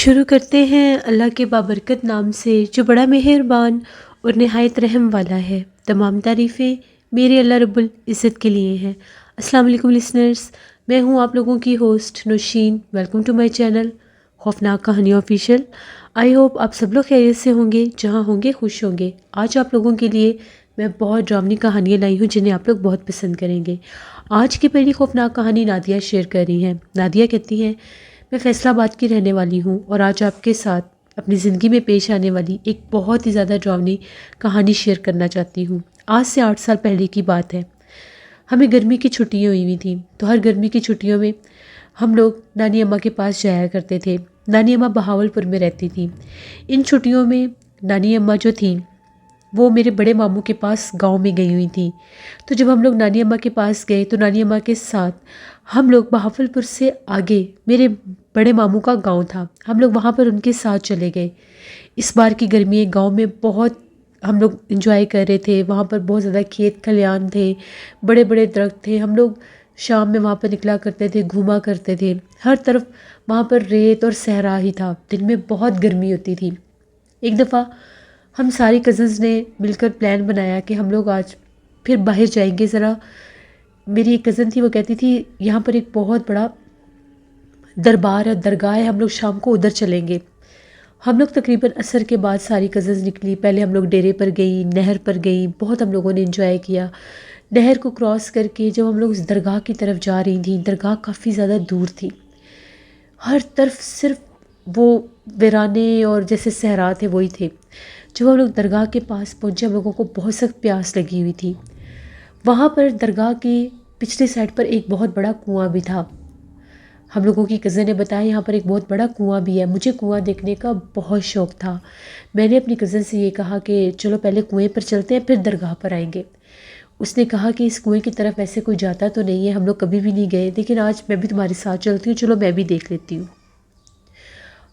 شروع کرتے ہیں اللہ کے بابرکت نام سے جو بڑا مہربان اور نہایت رحم والا ہے۔ تمام تعریفیں میرے اللہ رب العزت کے لیے ہیں۔ السلام علیکم لسنرز، میں ہوں آپ لوگوں کی host Nausheen. Welcome to my channel خوفناک کہانی آفیشیل۔ آئی ہوپ آپ سب لوگ خیریت سے ہوں گے، جہاں ہوں گے خوش ہوں گے۔ آج آپ لوگوں کے لیے میں بہت ڈرامنی کہانیاں لائی ہوں جنہیں آپ لوگ بہت پسند کریں گے۔ آج کی پہلی خوفناک کہانی نادیہ شیئر کر رہی ہیں۔ نادیہ کہتی ہیں، میں فیصل آباد کی رہنے والی ہوں اور آج آپ کے ساتھ اپنی زندگی میں پیش آنے والی ایک بہت ہی زیادہ ڈراؤنی کہانی شیئر کرنا چاہتی ہوں۔ آج سے 8 سال پہلے کی بات ہے۔ ہمیں گرمی کی چھٹیاں ہوئی تھیں، تو ہر گرمی کی چھٹیوں میں ہم لوگ نانی اماں کے پاس جایا کرتے تھے۔ نانی اماں بہاول پور میں رہتی تھیں۔ ان چھٹیوں میں نانی اماں جو تھیں وہ میرے بڑے ماموں کے پاس گاؤں میں گئی ہوئی تھیں۔ تو جب ہم لوگ نانی اماں کے پاس گئے تو نانی اماں کے ساتھ ہم لوگ بہاول پور سے آگے میرے بڑے ماموں کا گاؤں تھا، ہم لوگ وہاں پر ان کے ساتھ چلے گئے۔ اس بار کی گرمی گاؤں میں بہت ہم لوگ انجوائے کر رہے تھے۔ وہاں پر بہت زیادہ کھیت کھلیان تھے، بڑے بڑے درخت تھے۔ ہم لوگ شام میں وہاں پر نکلا کرتے تھے، گھوما کرتے تھے۔ ہر طرف وہاں پر ریت اور صحرا ہی تھا۔ دن میں بہت گرمی ہوتی تھی۔ ایک دفعہ ہم ساری کزنز نے مل کر پلان بنایا کہ ہم لوگ آج پھر باہر جائیں گے ذرا۔ میری ایک کزن تھی، وہ کہتی تھی یہاں پر ایک بہت بڑا دربار ہے، درگاہ ہے، ہم لوگ شام کو ادھر چلیں گے۔ ہم لوگ تقریباً عصر کے بعد ساری کزنز نکلی۔ پہلے ہم لوگ ڈیرے پر گئی، نہر پر گئی، بہت ہم لوگوں نے انجوائے کیا۔ نہر کو کراس کر کے جب ہم لوگ اس درگاہ کی طرف جا رہی تھیں، درگاہ کافی زیادہ دور تھی۔ ہر طرف صرف وہ ویرانے اور جیسے صحرا تھے وہی تھے۔ جب ہم لوگ درگاہ کے پاس پہنچے، ہم لوگوں کو بہت سخت پیاس لگی ہوئی تھی۔ وہاں پر درگاہ کی پچھلی سائڈ پر ایک بہت بڑا کنواں بھی تھا۔ ہم لوگوں کی کزن نے بتایا یہاں پر ایک بہت بڑا کنواں بھی ہے۔ مجھے کنواں دیکھنے کا بہت شوق تھا۔ میں نے اپنی کزن سے یہ کہا کہ چلو پہلے کنویں پر چلتے ہیں، پھر درگاہ پر آئیں گے۔ اس نے کہا کہ اس کنویں کی طرف ایسے کوئی جاتا تو نہیں ہے، ہم لوگ کبھی بھی نہیں گئے، لیکن آج میں بھی تمہارے ساتھ چلتی ہوں، چلو میں بھی دیکھ لیتی ہوں۔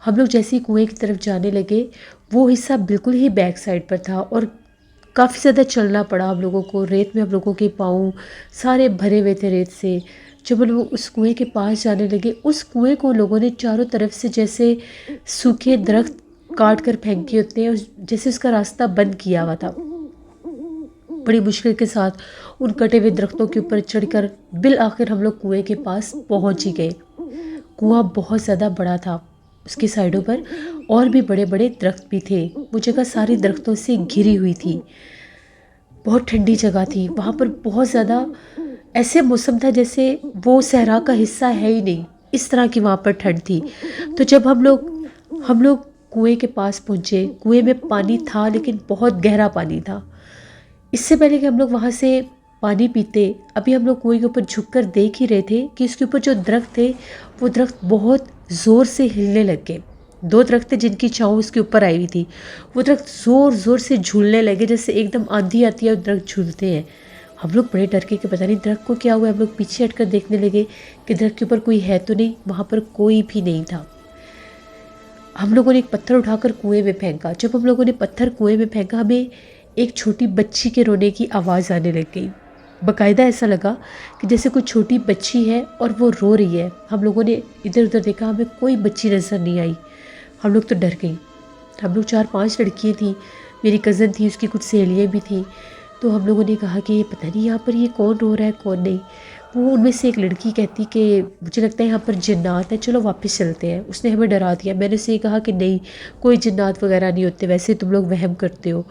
ہم لوگ جیسے ہی کنویں کی طرف جانے لگے، وہ حصہ بالکل ہی بیک سائڈ پر تھا اور کافی زیادہ چلنا پڑا ہم لوگوں کو۔ ریت میں ہم لوگوں کے پاؤں سارے بھرے ہوئے تھے ریت سے۔ جب ہم لوگ اس کنویں کے پاس جانے لگے، اس کنویں کو لوگوں نے چاروں طرف سے جیسے سوکھے درخت کاٹ کر پھینکے ہوتے ہیں، جیسے اس کا راستہ بند کیا ہوا تھا۔ بڑی مشکل کے ساتھ ان کٹے ہوئے درختوں کے اوپر چڑھ کر بالآخر ہم لوگ کنویں کے پاس پہنچ ہی گئے۔ کنواں بہت زیادہ بڑا تھا، اس کی سائڈوں پر اور بھی بڑے بڑے درخت بھی تھے۔ وہ جگہ ساری درختوں سے گھری ہوئی تھی، بہت ٹھنڈی جگہ تھی۔ وہاں پر بہت زیادہ ایسے موسم تھا جیسے وہ صحرا کا حصہ ہے ہی نہیں، اس طرح کی وہاں پر ٹھنڈ تھی۔ تو جب ہم لوگ کنویں کے پاس پہنچے، کنویں میں پانی تھا لیکن بہت گہرا پانی تھا۔ اس سے پہلے کہ ہم لوگ وہاں سے پانی پیتے، ابھی ہم لوگ کنویں کے اوپر جھک کر دیکھ ہی رہے تھے کہ اس کے اوپر جو درخت تھے وہ درخت بہت زور سے ہلنے لگ گئے۔ 2 درخت تھے جن کی چھاؤں اس کے اوپر آئی ہوئی تھی، وہ درخت زور زور سے جھولنے لگے، جیسے ایک دم آندھی آتی ہے اور درخت جھولتے ہیں۔ ہم لوگ بڑے ڈر کے کہ پتہ نہیں درخت کو کیا ہوا ہے۔ ہم لوگ پیچھے ہٹ کر دیکھنے لگے کہ درخت کے اوپر کوئی ہے تو نہیں، وہاں پر کوئی بھی نہیں تھا۔ ہم لوگوں نے ایک پتھر اٹھا کر کنویں میں پھینکا۔ جب ہم لوگوں نے پتھر کنویں میں پھینکا، ہمیں ایک چھوٹی بچی کے رونے کی آواز آنے لگ گئی۔ باقاعدہ ایسا لگا کہ جیسے کوئی چھوٹی بچی ہے اور وہ رو رہی ہے۔ ہم لوگوں نے ادھر ادھر دیکھا، ہمیں کوئی بچی نظر نہیں آئی۔ ہم لوگ تو ڈر گئیں۔ ہم لوگ 4-5 لڑکیاں تھیں، میری کزن تھی، اس کی کچھ سہیلیاں بھی تھیں۔ تو ہم لوگوں نے کہا کہ پتہ نہیں یہاں پر یہ کون رو رہا ہے کون نہیں۔ وہ ان میں سے ایک لڑکی کہتی کہ مجھے لگتا ہے یہاں پر جنات ہیں، چلو واپس چلتے ہیں۔ اس نے ہمیں ڈرا دیا۔ میں نے اسے یہ کہا کہ نہیں، کوئی جنات وغیرہ نہیں ہوتے، ویسے تم لوگ وہم کرتے ہو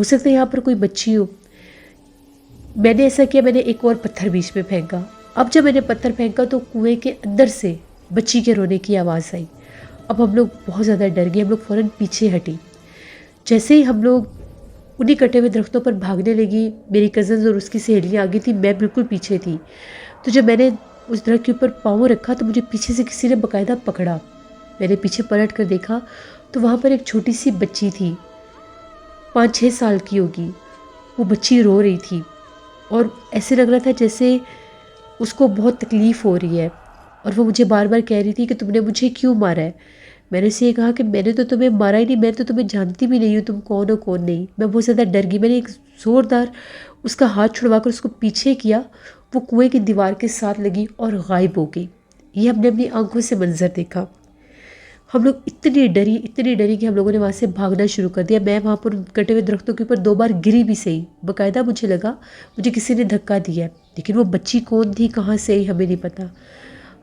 سکتا ہے یہاں پر کوئی بچی ہو۔ میں نے ایسا کیا، میں نے ایک اور پتھر بیچ میں پھینکا۔ اب جب میں نے پتھر پھینکا تو کنویں کے اندر سے بچی کے رونے کی آواز آئی۔ اب ہم لوگ بہت زیادہ ڈر گئے، ہم لوگ فوراً پیچھے ہٹی۔ جیسے ہی ہم لوگ انہی کٹے ہوئے درختوں پر بھاگنے لگی، میری کزنز اور اس کی سہیلیاں آگے تھیں، میں بالکل پیچھے تھی۔ تو جب میں نے اس درخت کے اوپر پاؤں رکھا تو مجھے پیچھے سے کسی نے باقاعدہ پکڑا۔ میں نے پیچھے پلٹ کر دیکھا تو وہاں پر ایک چھوٹی سی بچی تھی، 5-6 سال کی ہوگی۔ وہ بچی رو رہی تھی اور ایسے لگ رہا تھا جیسے اس کو بہت تکلیف ہو رہی ہے، اور وہ مجھے بار بار کہہ رہی تھی کہ تم نے مجھے کیوں مارا ہے۔ میں نے اسے یہ کہا کہ میں نے تو تمہیں مارا ہی نہیں، میں تو تمہیں جانتی بھی نہیں ہوں، تم کون ہو کون نہیں۔ میں بہت زیادہ ڈر گئی۔ میں نے ایک زوردار اس کا ہاتھ چھڑوا کر اس کو پیچھے کیا، وہ کنویں کی دیوار کے ساتھ لگی اور غائب ہو گئی۔ یہ ہم نے اپنی آنکھوں سے منظر دیکھا۔ ہم لوگ اتنی ڈری کہ ہم لوگوں نے وہاں سے بھاگنا شروع کر دیا. میں وہاں پر کٹے ہوئے درختوں کے اوپر 2 بار گری بھی صحیح. باقاعدہ مجھے لگا مجھے کسی نے دھکا دیا ہے، لیکن وہ بچی کون تھی، کہاں سے آئی، ہمیں نہیں پتہ.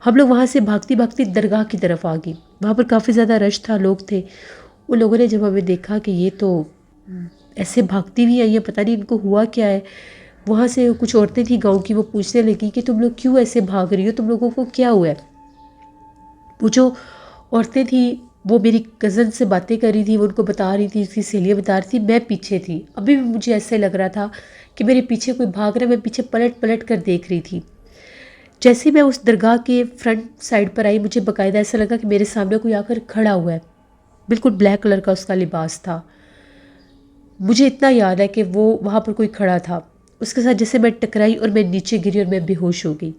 ہم لوگ وہاں سے بھاگتی بھاگتی درگاہ کی طرف آ گئی. وہاں پر کافی زیادہ رش تھا، لوگ تھے. ان لوگوں نے جب ہمیں دیکھا کہ یہ تو ایسے بھاگتی ہوئی آئی ہیں، پتہ نہیں ان کو ہوا کیا ہے. وہاں سے کچھ عورتیں تھیں گاؤں کی، وہ پوچھنے لگی کہ تم لوگ کیوں ایسے بھاگ رہی ہو، تم لوگوں کو کیا ہوا ہے. وہ جو عورتیں تھیں وہ میری کزن سے باتیں کر رہی تھی، وہ ان کو بتا رہی تھی، اس کی سہیلیاں بتا رہی تھی. میں پیچھے تھی، ابھی بھی مجھے ایسے لگ رہا تھا کہ میرے پیچھے کوئی بھاگ رہا ہے. میں پیچھے پلٹ پلٹ کر دیکھ رہی تھی. جیسے میں اس درگاہ کے فرنٹ سائڈ پر آئی، مجھے باقاعدہ ایسا لگا کہ میرے سامنے کوئی آ کر کھڑا ہوا ہے. بالکل بلیک کلر کا اس کا لباس تھا. مجھے اتنا یاد ہے کہ وہ وہاں پر کوئی کھڑا تھا. اس کے ساتھ جیسے میں ٹکرائی اور میں نیچے گری اور میں بے ہوش ہو گئی.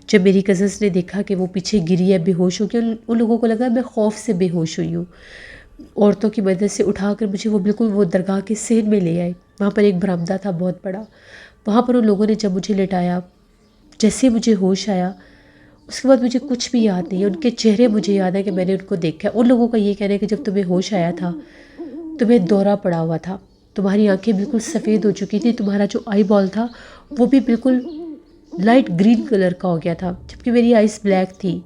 جب میری کزنس نے دیکھا کہ وہ پیچھے گری ہے، بے ہوش ہو گئی، ان لوگوں کو لگا میں خوف سے بے ہوش ہوئی ہوں. عورتوں کی مدد سے اٹھا کر مجھے وہ بالکل وہ درگاہ کے سین میں لے آئے. وہاں پر ایک برآمدہ تھا بہت بڑا. وہاں پر ان لوگوں نے جب مجھے لٹایا، جیسے مجھے ہوش آیا، اس کے بعد مجھے کچھ بھی یاد نہیں ہے. ان کے چہرے مجھے یاد ہے کہ میں نے ان کو دیکھا. ان لوگوں کا یہ کہنا ہے کہ جب تمہیں ہوش آیا تھا تمہیں دورہ پڑا ہوا تھا، تمہاری آنکھیں بالکل سفید ہو چکی تھی، تمہارا جو آئی بال تھا وہ بھی بالکل لائٹ گرین کلر کا ہو گیا تھا، جبکہ میری آئیز بلیک تھی.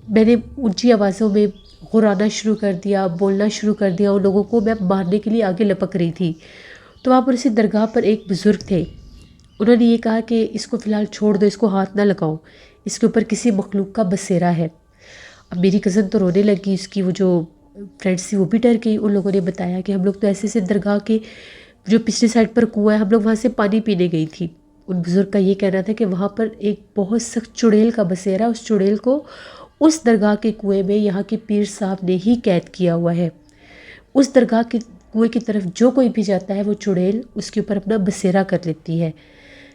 میں نے اونچی آوازوں میں غرانا شروع کر دیا، بولنا شروع کر دیا. ان لوگوں کو میں مارنے کے لیے آگے لپک رہی تھی. تو وہاں پر اسی درگاہ پر ایک بزرگ تھے. انہوں نے یہ کہا کہ اس کو فی الحال چھوڑ دو، اس کو ہاتھ نہ لگاؤ، اس کے اوپر کسی مخلوق کا بسیرا ہے. اب میری کزن تو رونے لگی، اس کی وہ جو فرینڈس تھی وہ بھی ڈر گئی. ان لوگوں نے بتایا کہ ہم لوگ تو ایسے درگاہ کے جو پچھلی سائڈ پر کنواں ہے، ہم لوگ وہاں سے پانی پینے گئی تھی. ان بزرگ کا یہ کہنا تھا کہ وہاں پر ایک بہت سخت چڑیل کا بسیرا، اس چڑیل کو اس درگاہ کے کنویں میں یہاں کے پیر صاحب نے ہی قید کیا ہوا ہے. اس درگاہ کے کنویں کی طرف جو کوئی بھی جاتا ہے وہ چڑیل اس کے اوپر اپنا بسیرا کر لیتی ہے.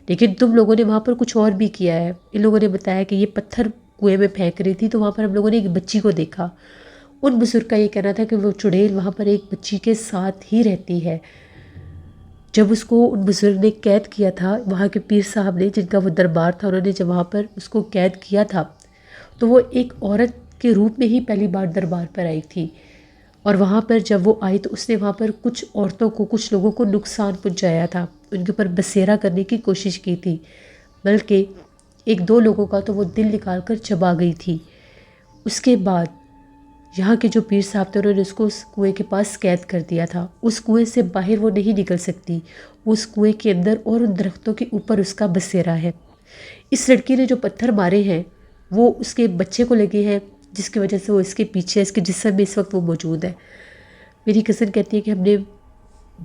لیکن تم لوگوں نے وہاں پر کچھ اور بھی کیا ہے. ان لوگوں نے بتایا کہ یہ پتھر کنویں میں پھینک رہی تھی تو وہاں پر ہم لوگوں نے ایک بچی کو دیکھا. ان بزرگ کا یہ کہنا تھا کہ وہ چڑیل وہاں پر ایک بچی کے ساتھ ہی رہتی ہے. جب اس کو ان بزرگ نے قید کیا تھا، وہاں کے پیر صاحب نے، جن کا وہ دربار تھا، انہوں نے جب وہاں پر اس کو قید کیا تھا تو وہ ایک عورت کے روپ میں ہی پہلی بار دربار پر آئی تھی. اور وہاں پر جب وہ آئی تو اس نے وہاں پر کچھ عورتوں کو، کچھ لوگوں کو نقصان پہنچایا تھا، ان کے اوپر بسیرا کرنے کی کوشش کی تھی، بلکہ ایک دو لوگوں کا تو وہ دل نکال کر چبا گئی تھی. اس کے بعد یہاں کے جو پیر صاحب تھے انہوں نے اس کو اس کنویں کے پاس قید کر دیا تھا. اس کنویں سے باہر وہ نہیں نکل سکتی، وہ اس کنویں کے اندر اور ان درختوں کے اوپر اس کا بسیرا ہے. اس لڑکی نے جو پتھر مارے ہیں وہ اس کے بچے کو لگے ہیں، جس کی وجہ سے وہ اس کے پیچھے، اس کے جسم میں اس وقت وہ موجود ہے. میری کزن کہتی ہے کہ ہم نے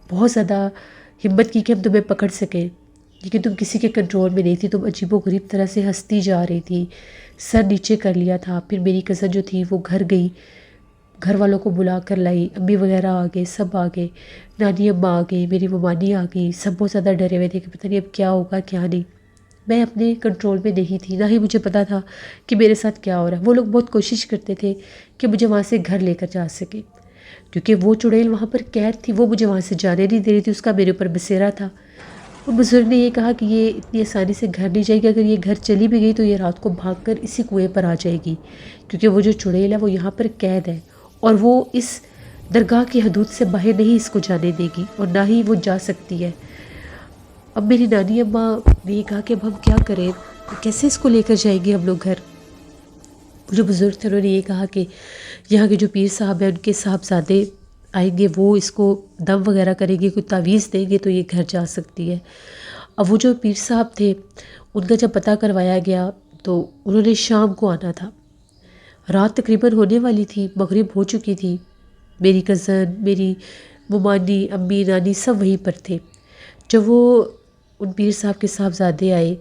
بہت زیادہ ہمت کی کہ ہم تمہیں پکڑ سکیں، لیکن تم کسی کے کنٹرول میں نہیں تھی. تم عجیب و غریب طرح سے ہنستی جا رہی تھی، سر نیچے کر لیا تھا. پھر میری کزن جو تھی وہ گھر گئی، گھر والوں کو بلا کر لائی. امی وغیرہ آ گئے، سب آ گئے، نانی اماں آ گئی، میری ممانی آ گئی. سب بہت زیادہ ڈرے ہوئے تھے کہ پتہ نہیں اب کیا ہوگا کیا نہیں. میں اپنے کنٹرول میں نہیں تھی، نہ ہی مجھے پتا تھا کہ میرے ساتھ کیا ہو رہا ہے. وہ لوگ بہت کوشش کرتے تھے کہ مجھے وہاں سے گھر لے کر جا سکے، کیونکہ وہ چڑیل وہاں پر قید تھی، وہ مجھے وہاں سے جانے نہیں دے رہی تھی، اس کا میرے اوپر بسیرا تھا. وہ بزرگ نے یہ کہا کہ یہ اتنی آسانی سے گھر نہیں جائے گی، اگر یہ گھر چلی بھی گئی تو یہ رات کو بھاگ کر اسی کنویں پر آ جائے گی، کیونکہ وہ جو چڑیل ہے وہ یہاں پر قید ہے اور وہ اس درگاہ کی حدود سے باہر نہیں اس کو جانے دے گی اور نہ ہی وہ جا سکتی ہے. اب میری نانی اماں نے یہ کہا کہ اب ہم کیا کریں، کیسے اس کو لے کر جائیں گے ہم لوگ گھر. جو بزرگ تھے انہوں نے یہ کہا کہ یہاں کے جو پیر صاحب ہیں ان کے صاحبزادے آئیں گے، وہ اس کو دم وغیرہ کریں گے، کوئی تعویذ دیں گے تو یہ گھر جا سکتی ہے. اب وہ جو پیر صاحب تھے ان کا جب پتہ کروایا گیا تو انہوں نے شام کو آنا تھا. رات تقریباً ہونے والی تھی، مغرب ہو چکی تھی. میری کزن، میری ممانی، امی، نانی سب وہیں پر تھے. جب وہ ان پیر صاحب کے صاحبزادے آئے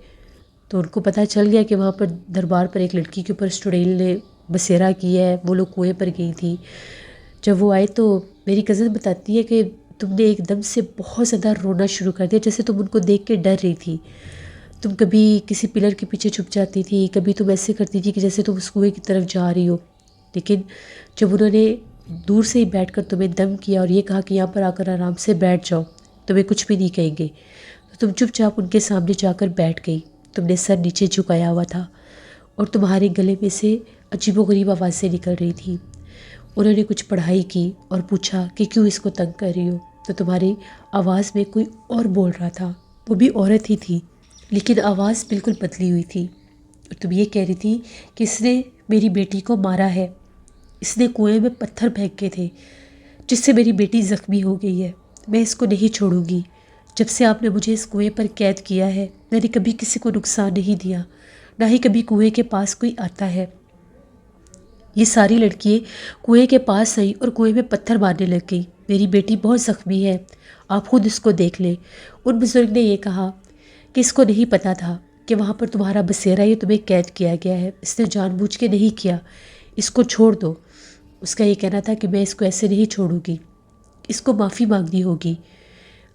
تو ان کو پتہ چل گیا کہ وہاں پر دربار پر ایک لڑکی کے اوپر چڑیل نے بسیرا کیا ہے. وہ لوگ کنویں پر گئی تھی. جب وہ آئے تو میری کزن بتاتی ہے کہ تم نے ایک دم سے بہت زیادہ رونا شروع کر دیا، جیسے تم ان کو دیکھ کے ڈر رہی تھی. تم کبھی کسی پلر کے پیچھے چھپ جاتی تھی، کبھی تم ایسے کرتی تھی کہ جیسے تم اس کنویں کی طرف جا رہی ہو. لیکن جب انہوں نے دور سے ہی بیٹھ کر تمہیں دم کیا اور یہ کہا کہ یہاں پر آ کر آرام سے بیٹھ جاؤ، تمہیں کچھ بھی نہیں کہیں گے، تو تم چپ چاپ ان کے سامنے جا کر بیٹھ گئی. تم نے سر نیچے جھکایا ہوا تھا اور تمہارے گلے میں سے عجیب و غریب آوازیں نکل رہی تھی. انہوں نے کچھ پڑھائی کی اور پوچھا کہ کیوں اس کو تنگ کر رہی ہو، تو تمہاری آواز میں کوئی اور بول رہا تھا، وہ بھی عورت ہی تھی لیکن آواز بالکل بدلی ہوئی تھی، اور تم یہ کہہ رہی تھی کہ اس نے میری بیٹی کو مارا ہے، اس نے کنویں میں پتھر پھینکے تھے جس سے میری بیٹی زخمی ہو گئی ہے، میں اس کو نہیں چھوڑوں گی، جب سے آپ نے مجھے اس کنویں پر قید کیا ہے میں نے کبھی کسی کو نقصان نہیں دیا، نہ ہی کبھی کنویں کے پاس کوئی آتا ہے۔ یہ ساری لڑکیاں کنویں کے پاس آئیں اور کنویں میں پتھر مارنے لگ گئی، میری بیٹی بہت زخمی ہے، آپ خود اس کو دیکھ لیں۔ ان بزرگ نے یہ کہا کہ اس کو نہیں پتہ تھا کہ وہاں پر تمہارا بسیرا یہ تمہیں قید کیا گیا ہے، اس نے جان بوجھ کے نہیں کیا، اس کو چھوڑ دو۔ اس کا یہ کہنا تھا کہ میں اس کو ایسے نہیں چھوڑوں گی، اس کو معافی مانگنی ہوگی،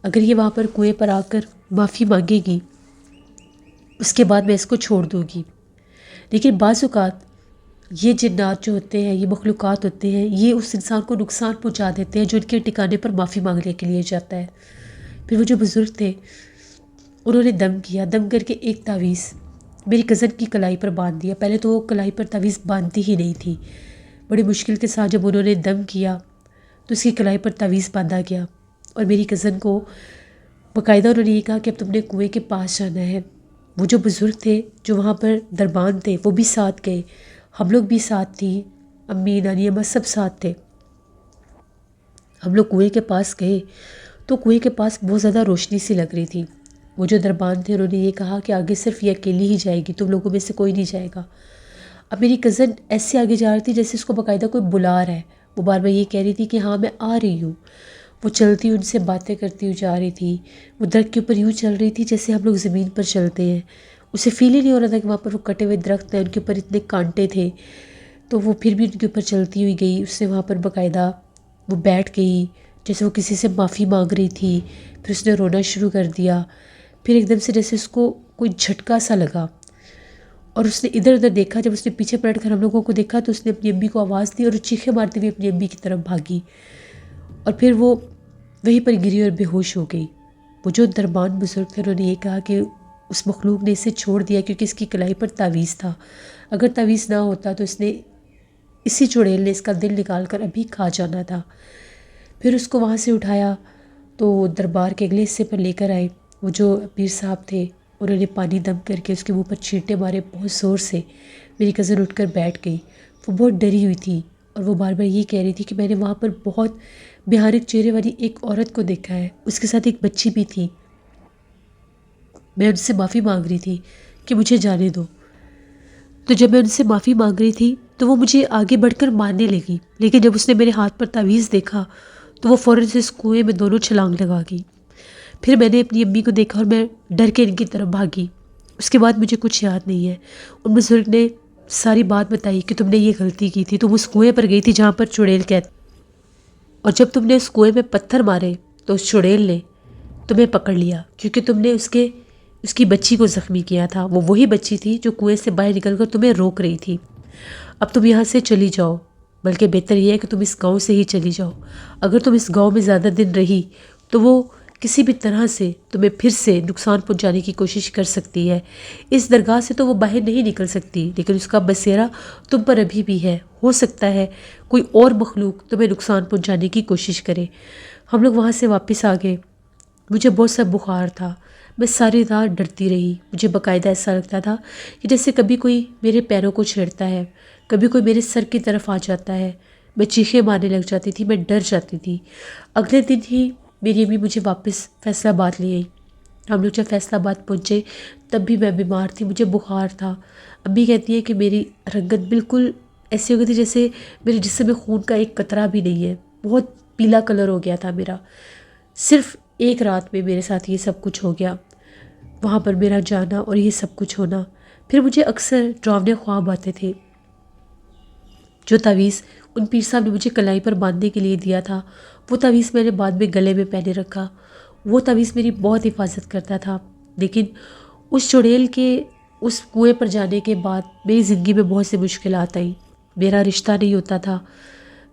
اگر یہ وہاں پر کنویں پر آ کر معافی مانگے گی اس کے بعد میں اس کو چھوڑ دوں گی۔ لیکن بعض اوقات یہ جنات جو ہوتے ہیں، یہ مخلوقات ہوتے ہیں، یہ اس انسان کو نقصان پہنچا دیتے ہیں جو ان کے ٹھکانے پر معافی مانگنے کے لیے جاتا ہے۔ پھر وہ جو بزرگ تھے انہوں نے دم کیا، دم کر کے ایک تعویذ میری کزن کی کلائی پر باندھ دیا۔ پہلے تو وہ کلائی پر تعویذ باندھتی ہی نہیں تھی، بڑی مشکل کے ساتھ جب انہوں نے دم کیا تو اس کی کلائی پر تعویذ باندھا گیا، اور میری کزن کو باقاعدہ انہوں نے یہ کہا کہ اب تم نے کنویں کے پاس جانا ہے۔ وہ جو بزرگ تھے جو وہاں پر دربان تھے وہ بھی ساتھ گئے، ہم لوگ بھی ساتھ تھی، امی نانی اماں سب ساتھ تھے۔ ہم لوگ کنویں کے پاس گئے تو کنویں کے پاس بہت زیادہ روشنی سی لگ رہی تھی۔ وہ جو دربان تھے انہوں نے یہ کہا کہ آگے صرف یہ اکیلی ہی جائے گی، تم لوگوں میں سے کوئی نہیں جائے گا۔ اب میری کزن ایسے آگے جا رہی تھی جیسے اس کو باقاعدہ کوئی بلا رہا ہے، وہ بار بار یہ کہہ رہی تھی کہ ہاں میں آ رہی ہوں۔ وہ چلتی ان سے باتیں کرتی ہوئی جا رہی تھی، وہ درخت کے اوپر یوں چل رہی تھی جیسے ہم لوگ زمین پر چلتے ہیں، اسے فیل ہی نہیں ہو رہا تھا کہ وہاں پر وہ کٹے ہوئے درخت ہیں، ان کے اوپر اتنے کانٹے تھے، تو وہ پھر بھی ان کے اوپر چلتی ہوئی گئی۔ اس نے وہاں پر باقاعدہ وہ بیٹھ گئی جیسے وہ کسی سے معافی مانگ رہی تھی، پھر اس نے رونا شروع کر دیا، پھر ایک دم سے جیسے اس کو کوئی جھٹکا سا لگا اور اس نے ادھر ادھر دیکھا، جب اس نے پیچھے پلٹ کر ہم لوگوں کو دیکھا تو اس نے اپنی امی کو آواز دی اور چیخیں مارتے ہوئے اپنی امی کی طرف بھاگی، اور پھر وہ وہیں پر گری اور بے ہوش ہو گئی۔ وہ جو دربان بزرگ تھے انہوں نے یہ کہا کہ اس مخلوق نے اسے چھوڑ دیا کیونکہ اس کی کلائی پر تعویذ تھا، اگر تعویذ نہ ہوتا تو اس نے اسی چڑیل نے اس کا دل نکال کر ابھی کھا جانا تھا۔ پھر اس کو وہاں سے اٹھایا تو دربار کے اگلے حصے پر لے کر آئے۔ وہ جو پیر صاحب تھے انہوں نے پانی دم کر کے اس کے منہ پر چھینٹے مارے بہت زور سے۔ میری کزن اٹھ کر بیٹھ گئی، وہ بہت ڈری ہوئی تھی اور وہ بار بار یہ کہہ رہی تھی کہ میں نے وہاں پر بہت بھیانک چہرے والی ایک عورت کو دیکھا ہے، اس کے ساتھ ایک بچی بھی تھی، میں ان سے معافی مانگ رہی تھی کہ مجھے جانے دو۔ تو جب میں ان سے معافی مانگ رہی تھی تو وہ مجھے آگے بڑھ کر مارنے لگی، لیکن جب اس نے میرے ہاتھ پر تعویذ دیکھا تو وہ فوراً سے اس کنویں میں دونوں چھلانگ لگا گئی۔ پھر میں نے اپنی امی کو دیکھا اور میں ڈر کے ان کی طرف بھاگی۔ اس کے بعد مجھے کچھ یاد نہیں ہے۔ ان بزرگ نے ساری بات بتائی کہ تم نے یہ غلطی کی تھی، تم اس کنویں پر گئی تھی جہاں پر چڑیل قید، اور جب تم نے اس کنویں میں پتھر مارے تو اس چڑیل نے تمہیں پکڑ لیا کیونکہ تم نے اس کی بچی کو زخمی کیا تھا، وہ وہی بچی تھی جو کنویں سے باہر نکل کر تمہیں روک رہی تھی۔ اب تم یہاں سے چلی جاؤ، بلکہ بہتر یہ ہے کہ تم اس گاؤں سے ہی چلی جاؤ، اگر تم اس گاؤں میں زیادہ دن رہی تو وہ کسی بھی طرح سے تمہیں پھر سے نقصان پہنچانے کی کوشش کر سکتی ہے۔ اس درگاہ سے تو وہ باہر نہیں نکل سکتی، لیکن اس کا بسیرا تم پر ابھی بھی ہے، ہو سکتا ہے کوئی اور مخلوق تمہیں نقصان پہنچانے کی کوشش کرے۔ ہم لوگ وہاں سے واپس آ گئے، مجھے بہت سا بخار تھا، میں ساری رات ڈرتی رہی، مجھے باقاعدہ ایسا لگتا تھا کہ جیسے کبھی کوئی میرے پیروں کو چھیڑتا ہے، کبھی کوئی میرے سر کی طرف آ جاتا ہے، میں چیخیں مارنے لگ جاتی تھی، میں ڈر جاتی تھی۔ اگلے دن ہی میری امی مجھے واپس فیصل آباد لے آئی۔ ہم لوگ جب فیصل آباد پہنچے تب بھی میں بیمار تھی، مجھے بخار تھا۔ امی کہتی ہے کہ میری رنگت بالکل ایسی ہو گئی تھی جیسے میرے جسم میں خون کا ایک قطرہ بھی نہیں ہے، بہت پیلا کلر ہو گیا تھا میرا۔ صرف ایک رات میں میرے ساتھ یہ سب کچھ ہو گیا، وہاں پر میرا جانا اور یہ سب کچھ ہونا۔ پھر مجھے اکثر ڈراونے خواب آتے تھے۔ جو تعویذ ان پیر صاحب نے مجھے کلائی پر باندھنے کے لیے دیا تھا وہ تعویذ میں نے بعد میں گلے میں پہنے رکھا، وہ تعویذ میری بہت حفاظت کرتا تھا۔ لیکن اس چڑیل کے اس کنویں پر جانے کے بعد میری زندگی میں بہت سی مشکلات آئیں، میرا رشتہ نہیں ہوتا تھا،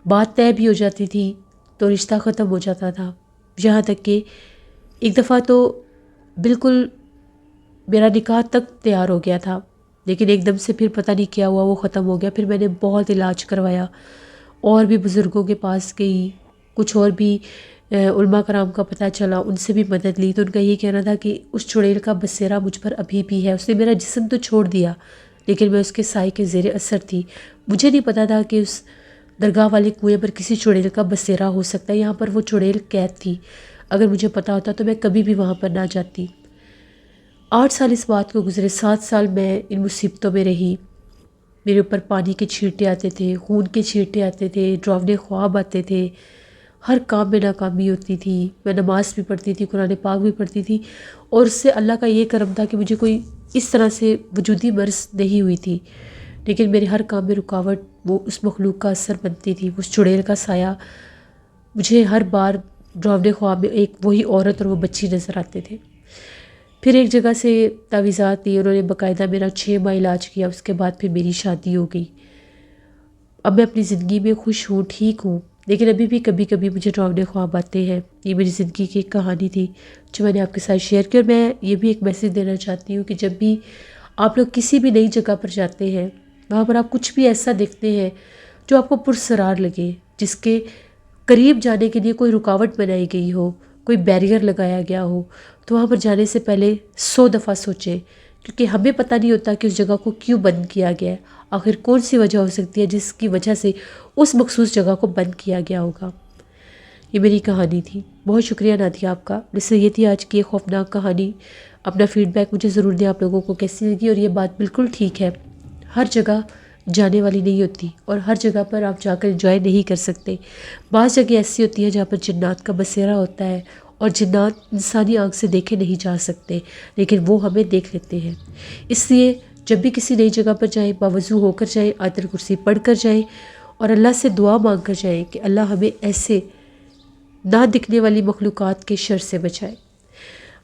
بات طے بھی ہو جاتی تھی تو رشتہ ختم ہو جاتا تھا، یہاں تک کہ ایک دفعہ تو بالکل میرا نکاح تک تیار ہو گیا تھا، لیکن ایک دم سے پھر پتہ نہیں کیا ہوا وہ ختم ہو گیا۔ پھر میں نے بہت علاج کروایا اور بھی بزرگوں کے پاس گئی، کچھ اور بھی علماء کرام کا پتہ چلا، ان سے بھی مدد لی، تو ان کا یہ کہنا تھا کہ اس چڑیل کا بسیرا مجھ پر ابھی بھی ہے، اس نے میرا جسم تو چھوڑ دیا لیکن میں اس کے سائے کے زیر اثر تھی۔ مجھے نہیں پتا تھا کہ اس درگاہ والے کنویں پر کسی چڑیل کا بسیرا ہو سکتا ہے، یہاں پر وہ چڑیل قید تھی، اگر مجھے پتا ہوتا تو میں کبھی بھی وہاں پر نہ جاتی۔ 8 سال اس بات کو گزرے، 7 سال میں ان مصیبتوں میں رہی، میرے اوپر پانی کے چھینٹے آتے تھے، خون کے چھینٹے آتے تھے، ڈراؤنے خواب آتے تھے، ہر کام میں ناکامی ہوتی تھی، میں نماز بھی پڑھتی تھی، قرآن پاک بھی پڑھتی تھی، اور اس سے اللہ کا یہ کرم تھا کہ مجھے کوئی اس طرح سے وجودی مرض نہیں ہوئی تھی، لیکن میرے ہر کام میں رکاوٹ وہ اس مخلوق کا اثر بنتی تھی، اس چڑیل کا سایہ۔ مجھے ہر بار ڈراؤنے خواب میں ایک وہی عورت اور وہ بچی نظر آتے تھے۔ پھر ایک جگہ سے تعویذات دی، انہوں نے باقاعدہ میرا 6 ماہ علاج کیا، اس کے بعد پھر میری شادی ہو گئی۔ اب میں اپنی زندگی میں خوش ہوں، ٹھیک ہوں، لیکن ابھی بھی کبھی کبھی مجھے ڈراؤنے خواب آتے ہیں۔ یہ میری زندگی کی ایک کہانی تھی جو میں نے آپ کے ساتھ شیئر کی، اور میں یہ بھی ایک میسیج دینا چاہتی ہوں کہ جب بھی آپ لوگ کسی بھی نئی جگہ پر جاتے ہیں، وہاں پر آپ کچھ بھی ایسا دیکھتے ہیں جو آپ کو پرسرار لگے، جس کے قریب جانے کے لیے کوئی رکاوٹ بنائی گئی ہو، کوئی بیریئر لگایا گیا ہو، تو وہاں پر جانے سے پہلے 100 دفعہ سوچیں، کیونکہ ہمیں پتہ نہیں ہوتا کہ اس جگہ کو کیوں بند کیا گیا ہے، آخر کون سی وجہ ہو سکتی ہے جس کی وجہ سے اس مخصوص جگہ کو بند کیا گیا ہوگا۔ یہ میری کہانی تھی، بہت شکریہ نادیہ آپ کا۔ جس سے یہ تھی آج کی یہ خوفناک کہانی۔ اپنا فیڈ بیک مجھے ضرور دیں آپ لوگوں کو کیسی لگی، اور یہ بات بالکل ٹھیک ہے، ہر جگہ جانے والی نہیں ہوتی، اور ہر جگہ پر آپ جا کر انجوائے نہیں کر سکتے۔ بعض جگہ ایسی ہوتی ہے جہاں پر جنات کا بسیرا ہوتا ہے، اور جنات انسانی آنکھ سے دیکھے نہیں جا سکتے، لیکن وہ ہمیں دیکھ لیتے ہیں۔ اس لیے جب بھی کسی نئی جگہ پر جائیں، باوضو ہو کر جائیں، آیت الکرسی پڑھ کر جائیں، اور اللہ سے دعا مانگ کر جائیں کہ اللہ ہمیں ایسے نہ دکھنے والی مخلوقات کے شر سے بچائے۔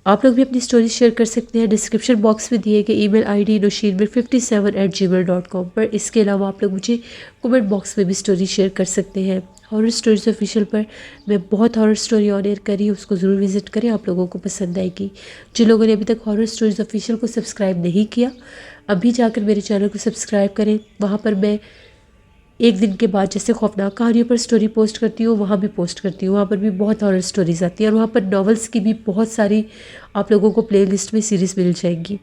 آپ لوگ بھی اپنی سٹوریز شیئر کر سکتے ہیں ڈسکرپشن باکس میں دیے گئے ای میل آئی ڈی noshinmir57@gmail.com پر۔ اس کے علاوہ آپ لوگ مجھے کومنٹ باکس میں بھی سٹوری شیئر کر سکتے ہیں۔ ہارر سٹوریز آفیشیل پر میں بہت ہارر سٹوری آن ایئر کری، اس کو ضرور وزٹ کریں، آپ لوگوں کو پسند آئے گی۔ جن لوگوں نے ابھی تک ہارر سٹوریز آفیشیل کو سبسکرائب نہیں کیا، ابھی جا کر میرے چینل کو سبسکرائب کریں۔ وہاں پر میں ایک دن کے بعد جیسے خوفناک کہانیوں پر سٹوری پوسٹ کرتی ہوں، وہاں بھی پوسٹ کرتی ہوں، وہاں پر بھی بہت ہارر سٹوریز آتی ہیں، اور وہاں پر ناولز کی بھی بہت ساری آپ لوگوں کو پلے لسٹ میں سیریز مل جائیں گی۔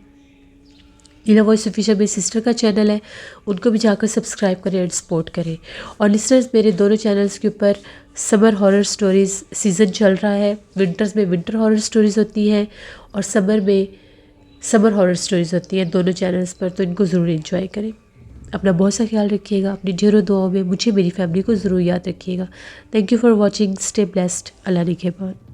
نینا وائس آفیشیل میری سسٹر کا چینل ہے، ان کو بھی جا کر سبسکرائب کریں اینڈ سپورٹ کریں۔ اور لسنرز، میرے دونوں چینلز کے اوپر سمر ہارر سٹوریز سیزن چل رہا ہے، ونٹرز میں ونٹر ہارر سٹوریز ہوتی ہیں، اور سمر میں سمر ہارر سٹوریز ہوتی ہیں دونوں چینلز پر، تو ان کو ضرور انجوائے کریں۔ اپنا بہت سا خیال رکھیے گا، اپنی ڈھیروں دعاؤں میں مجھے میری فیملی کو ضرور یاد رکھیے گا۔ Thank you for watching, stay blessed, Allah نگہبان۔